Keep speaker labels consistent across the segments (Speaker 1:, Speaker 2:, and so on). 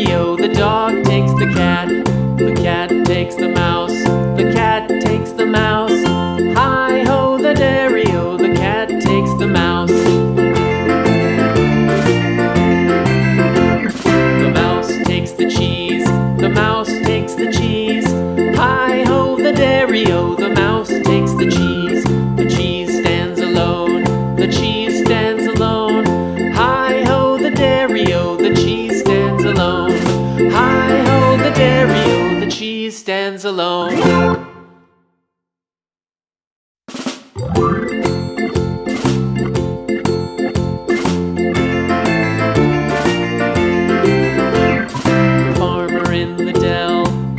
Speaker 1: dairy-o, the dog takes the cat takes the mouse, the cat takes the mouse. Hi-ho, the dairy-o, the cat takes the mouse. The mouse takes the cheese, the mouse takes the cheese. Hi-ho, the dairy-o, the mouse takes the cheese. The cheese stands alone, the cheese stands alone. Hi-ho, the dairy-o, the cheese stands alone. Hi-ho, the dairy-o, the cheese stands alone.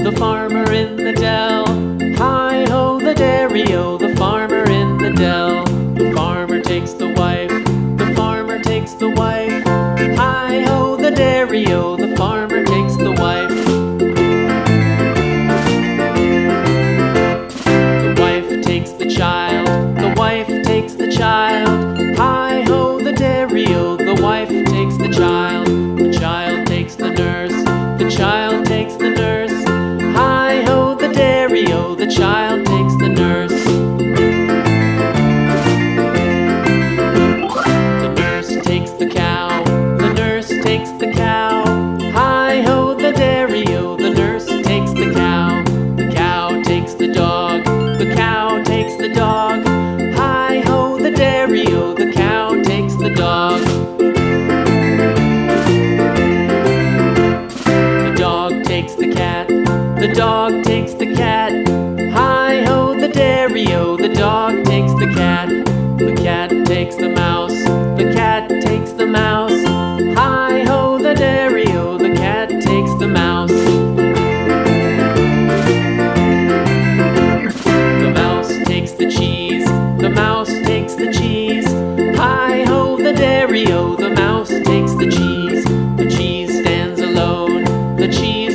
Speaker 1: The farmer in the dell. Hi-ho, the dairy-o, the farmer in the dell. The farmer takes the wife, the farmer takes the wife. Hi-ho, the dairy-o, the farmer takes the wife. The wife takes the child, the wife takes the child. Hi-ho, the dairy-o, the wife takes the child. The child takes the nurse, the child takes the nurse. Hi-ho, the dairy-o, the child takes the nurse. The nurse takes the cow, the nurse takes the cow. Hi-ho, the dairy-o, the nurse takes the cow. The cow takes the dog, the cow takes the dog. Hi-ho, the dairy-o, the cow takes the dog. The dog takes the cat, the dog takes the cat. Hi-ho, the dairy-o, the dog takes the cat. The cat takes the mouse, the cat takes the mouse. Hi-ho, the dairy-o, the cat takes the mouse.